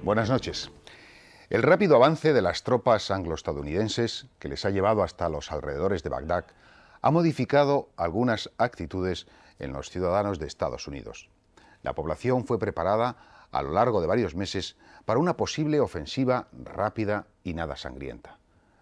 Buenas noches. El rápido avance de las tropas anglo-estadounidenses, que les ha llevado hasta los alrededores de Bagdad, ha modificado algunas actitudes en los ciudadanos de Estados Unidos. La población fue preparada a lo largo de varios meses para una posible ofensiva rápida y nada sangrienta.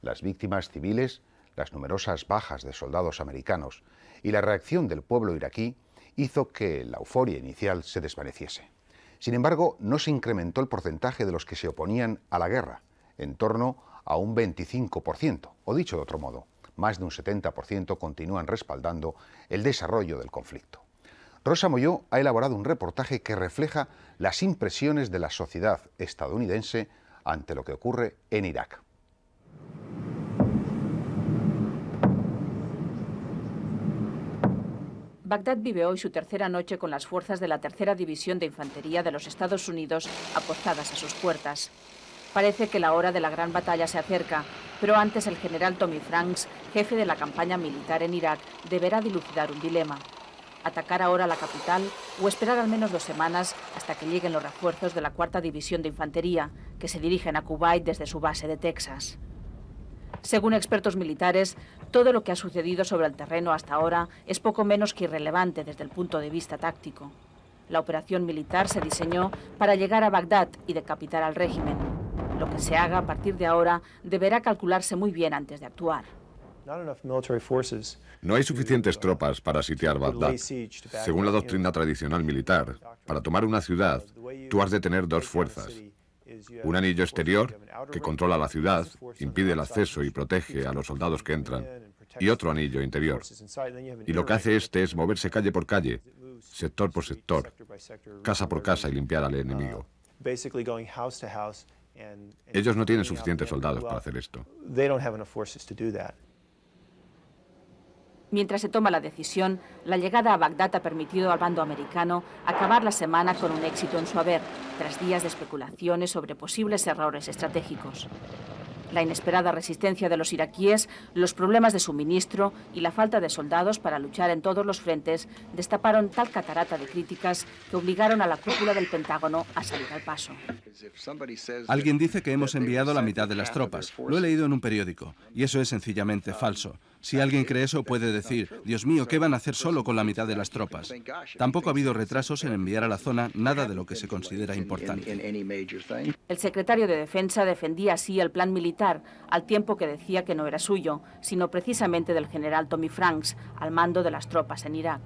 Las víctimas civiles, las numerosas bajas de soldados americanos y la reacción del pueblo iraquí hizo que la euforia inicial se desvaneciese. Sin embargo, no se incrementó el porcentaje de los que se oponían a la guerra, en torno a un 25%, o dicho de otro modo, más de un 70% continúan respaldando el desarrollo del conflicto. Rosa Molló ha elaborado un reportaje que refleja las impresiones de la sociedad estadounidense ante lo que ocurre en Irak. Bagdad vive hoy su tercera noche con las fuerzas de la Tercera División de Infantería de los Estados Unidos apostadas a sus puertas. Parece que la hora de la gran batalla se acerca, pero antes el general Tommy Franks, jefe de la campaña militar en Irak, deberá dilucidar un dilema: atacar ahora la capital o esperar al menos 2 semanas hasta que lleguen los refuerzos de la Cuarta División de Infantería, que se dirigen a Kuwait desde su base de Texas. Según expertos militares, todo lo que ha sucedido sobre el terreno hasta ahora es poco menos que irrelevante desde el punto de vista táctico. La operación militar se diseñó para llegar a Bagdad y decapitar al régimen. Lo que se haga a partir de ahora deberá calcularse muy bien antes de actuar. No hay suficientes tropas para sitiar Bagdad. Según la doctrina tradicional militar, para tomar una ciudad, tú has de tener 2 fuerzas. Un anillo exterior, que controla la ciudad, impide el acceso y protege a los soldados que entran, y otro anillo interior. Y lo que hace este es moverse calle por calle, sector por sector, casa por casa y limpiar al enemigo. Ellos no tienen suficientes soldados para hacer esto. Mientras se toma la decisión, la llegada a Bagdad ha permitido al bando americano acabar la semana con un éxito en su haber, tras días de especulaciones sobre posibles errores estratégicos. La inesperada resistencia de los iraquíes, los problemas de suministro y la falta de soldados para luchar en todos los frentes destaparon tal catarata de críticas que obligaron a la cúpula del Pentágono a salir al paso. Alguien dice que hemos enviado la mitad de las tropas. Lo he leído en un periódico, y eso es sencillamente falso. Si alguien cree eso, puede decir: Dios mío, ¿qué van a hacer solo con la mitad de las tropas? Tampoco ha habido retrasos en enviar a la zona nada de lo que se considera importante. El secretario de Defensa defendía así el plan militar, al tiempo que decía que no era suyo, sino precisamente del general Tommy Franks, al mando de las tropas en Irak.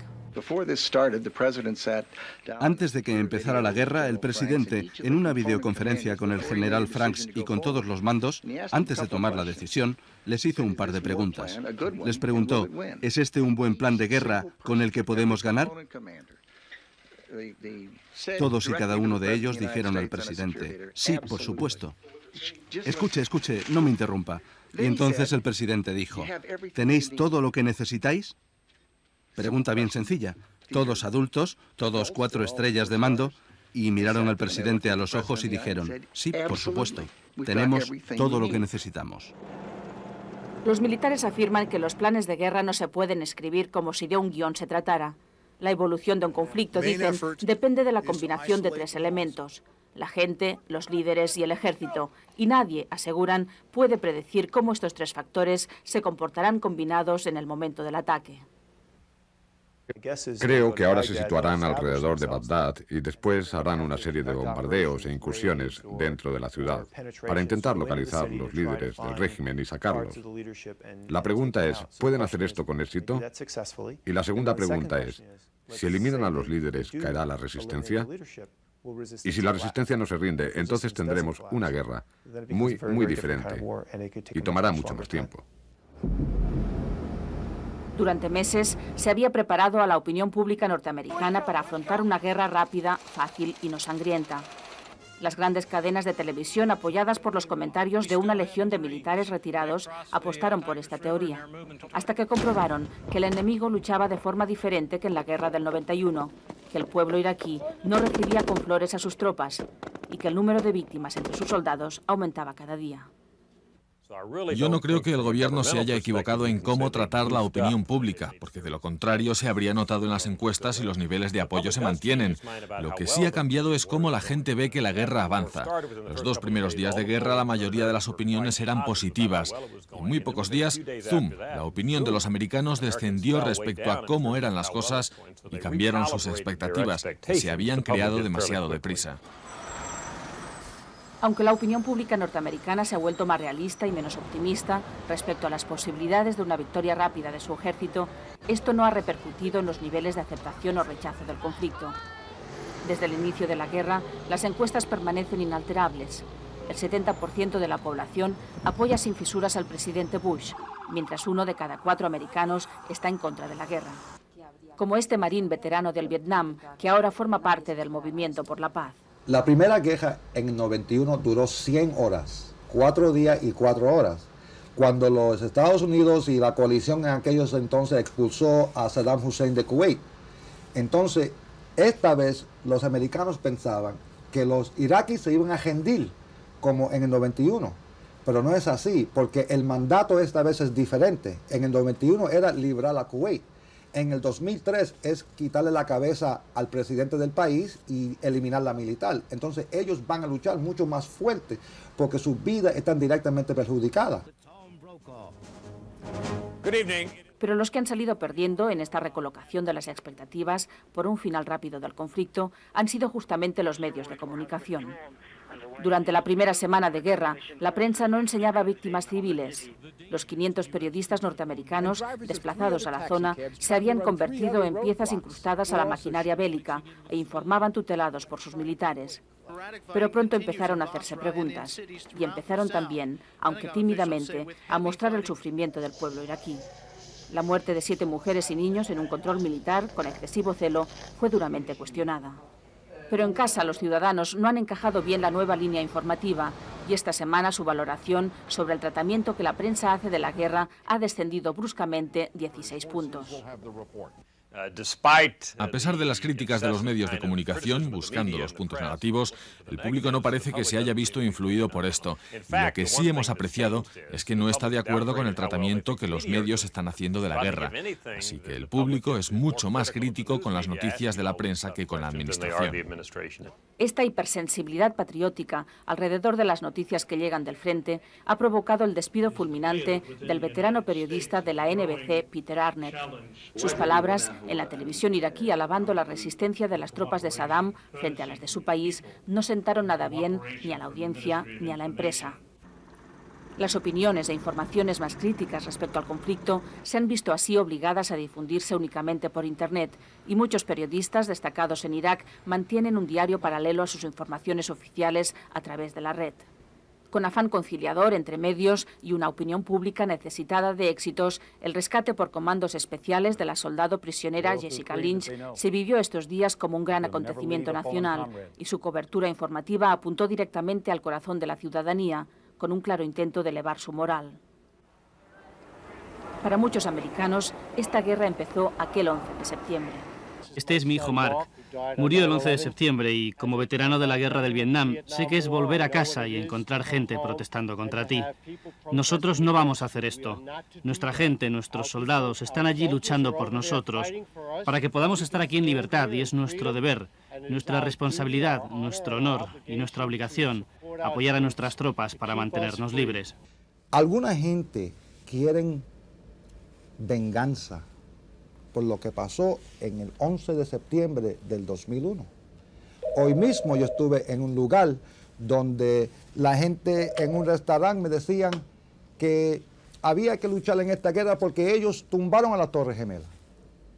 Antes de que empezara la guerra, el presidente, en una videoconferencia con el general Franks y con todos los mandos, antes de tomar la decisión, les hizo un par de preguntas. Les preguntó: ¿es este un buen plan de guerra con el que podemos ganar? Todos y cada uno de ellos dijeron al presidente: sí, por supuesto. Escuche, no me interrumpa. Y entonces el presidente dijo: ¿tenéis todo lo que necesitáis? Pregunta bien sencilla. Todos adultos, todos 4 estrellas de mando, y miraron al presidente a los ojos y dijeron: sí, por supuesto, tenemos todo lo que necesitamos. Los militares afirman que los planes de guerra no se pueden escribir como si de un guión se tratara. La evolución de un conflicto, dicen, depende de la combinación de 3 elementos: la gente, los líderes y el ejército, y nadie, aseguran, puede predecir cómo estos 3 factores se comportarán combinados en el momento del ataque. Creo que ahora se situarán alrededor de Bagdad y después harán una serie de bombardeos e incursiones dentro de la ciudad para intentar localizar los líderes del régimen y sacarlos. La pregunta es: ¿pueden hacer esto con éxito? Y la segunda pregunta es: si eliminan a los líderes, ¿caerá la resistencia? Y si la resistencia no se rinde, entonces tendremos una guerra muy diferente y tomará mucho más tiempo. Durante meses se había preparado a la opinión pública norteamericana para afrontar una guerra rápida, fácil y no sangrienta. Las grandes cadenas de televisión, apoyadas por los comentarios de una legión de militares retirados, apostaron por esta teoría, hasta que comprobaron que el enemigo luchaba de forma diferente que en la guerra del 91, que el pueblo iraquí no recibía con flores a sus tropas y que el número de víctimas entre sus soldados aumentaba cada día. Yo no creo que el gobierno se haya equivocado en cómo tratar la opinión pública, porque de lo contrario se habría notado en las encuestas y los niveles de apoyo se mantienen. Lo que sí ha cambiado es cómo la gente ve que la guerra avanza. Los 2 primeros días de guerra la mayoría de las opiniones eran positivas. En muy pocos días, zoom, la opinión de los americanos descendió respecto a cómo eran las cosas y cambiaron sus expectativas, que se habían creado demasiado deprisa. Aunque la opinión pública norteamericana se ha vuelto más realista y menos optimista respecto a las posibilidades de una victoria rápida de su ejército, esto no ha repercutido en los niveles de aceptación o rechazo del conflicto. Desde el inicio de la guerra, las encuestas permanecen inalterables. El 70% de la población apoya sin fisuras al presidente Bush, mientras 1 de cada 4 americanos está en contra de la guerra. Como este marín veterano del Vietnam, que ahora forma parte del Movimiento por la Paz. La primera guerra en el 91 duró 100 horas, 4 días y 4 horas, cuando los Estados Unidos y la coalición en aquellos entonces expulsó a Saddam Hussein de Kuwait. Entonces, esta vez los americanos pensaban que los iraquíes se iban a rendir, como en el 91, pero no es así, porque el mandato esta vez es diferente. En el 91 era librar a Kuwait. En el 2003 es quitarle la cabeza al presidente del país y eliminar la militar. Entonces ellos van a luchar mucho más fuerte porque sus vidas están directamente perjudicadas. Pero los que han salido perdiendo en esta recolocación de las expectativas por un final rápido del conflicto han sido justamente los medios de comunicación. Durante la primera semana de guerra, la prensa no enseñaba víctimas civiles. Los 500 periodistas norteamericanos desplazados a la zona se habían convertido en piezas incrustadas a la maquinaria bélica e informaban tutelados por sus militares. Pero pronto empezaron a hacerse preguntas y empezaron también, aunque tímidamente, a mostrar el sufrimiento del pueblo iraquí. La muerte de 7 mujeres y niños en un control militar con excesivo celo fue duramente cuestionada. Pero en casa los ciudadanos no han encajado bien la nueva línea informativa y esta semana su valoración sobre el tratamiento que la prensa hace de la guerra ha descendido bruscamente 16 puntos. A pesar de las críticas de los medios de comunicación, buscando los puntos negativos, el público no parece que se haya visto influido por esto. Y lo que sí hemos apreciado es que no está de acuerdo con el tratamiento que los medios están haciendo de la guerra. Así que el público es mucho más crítico con las noticias de la prensa que con la administración. Esta hipersensibilidad patriótica alrededor de las noticias que llegan del frente ha provocado el despido fulminante del veterano periodista de la NBC, Peter Arnett. Sus palabras en la televisión iraquí alabando la resistencia de las tropas de Saddam frente a las de su país no sentaron nada bien ni a la audiencia ni a la empresa. Las opiniones e informaciones más críticas respecto al conflicto se han visto así obligadas a difundirse únicamente por Internet y muchos periodistas destacados en Irak mantienen un diario paralelo a sus informaciones oficiales a través de la red. Con afán conciliador entre medios y una opinión pública necesitada de éxitos, el rescate por comandos especiales de la soldado prisionera Jessica Lynch se vivió estos días como un gran acontecimiento nacional y su cobertura informativa apuntó directamente al corazón de la ciudadanía, con un claro intento de elevar su moral. Para muchos americanos, esta guerra empezó aquel 11 de septiembre. Este es mi hijo Mark. Murió el 11 de septiembre y, como veterano de la guerra del Vietnam, sé que es volver a casa y encontrar gente protestando contra ti. Nosotros no vamos a hacer esto. Nuestra gente, nuestros soldados, están allí luchando por nosotros, para que podamos estar aquí en libertad, y es nuestro deber, nuestra responsabilidad, nuestro honor y nuestra obligación apoyar a nuestras tropas para mantenernos libres. Alguna gente quiere venganza por lo que pasó en el 11 de septiembre del 2001. Hoy mismo yo estuve en un lugar donde la gente en un restaurante me decían que había que luchar en esta guerra porque ellos tumbaron a las Torres Gemelas.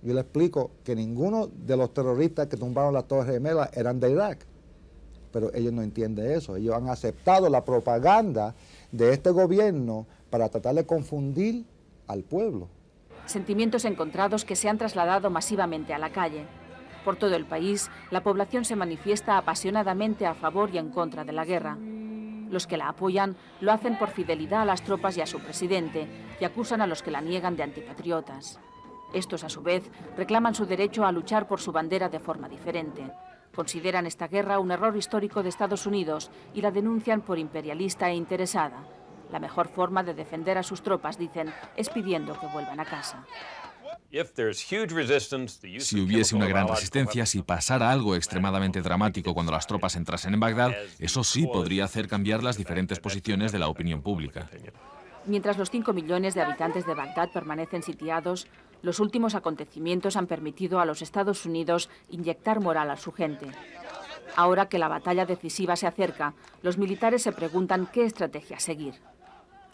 Yo les explico que ninguno de los terroristas que tumbaron las Torres Gemelas eran de Irak, pero ellos no entienden eso. Ellos han aceptado la propaganda de este gobierno para tratar de confundir al pueblo. Sentimientos encontrados que se han trasladado masivamente a la calle. Por todo el país, la población se manifiesta apasionadamente a favor y en contra de la guerra. Los que la apoyan lo hacen por fidelidad a las tropas y a su presidente y acusan a los que la niegan de antipatriotas. Estos, a su vez, reclaman su derecho a luchar por su bandera de forma diferente. Consideran esta guerra un error histórico de Estados Unidos y la denuncian por imperialista e interesada. La mejor forma de defender a sus tropas, dicen, es pidiendo que vuelvan a casa. Si hubiese una gran resistencia, si pasara algo extremadamente dramático cuando las tropas entrasen en Bagdad, eso sí podría hacer cambiar las diferentes posiciones de la opinión pública. Mientras los 5 millones de habitantes de Bagdad permanecen sitiados, los últimos acontecimientos han permitido a los Estados Unidos inyectar moral a su gente. Ahora que la batalla decisiva se acerca, los militares se preguntan qué estrategia seguir.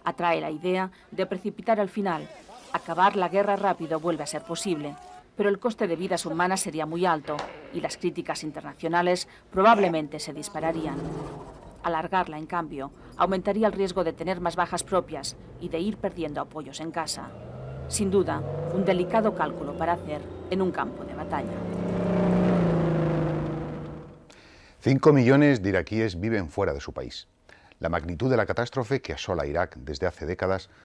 Atrae la idea de precipitar el final. Acabar la guerra rápido vuelve a ser posible, pero el coste de vidas humanas sería muy alto y las críticas internacionales probablemente se dispararían. Alargarla, en cambio, aumentaría el riesgo de tener más bajas propias y de ir perdiendo apoyos en casa. Sin duda, un delicado cálculo para hacer en un campo de batalla. 5 millones de iraquíes viven fuera de su país. La magnitud de la catástrofe que asola Irak desde hace décadas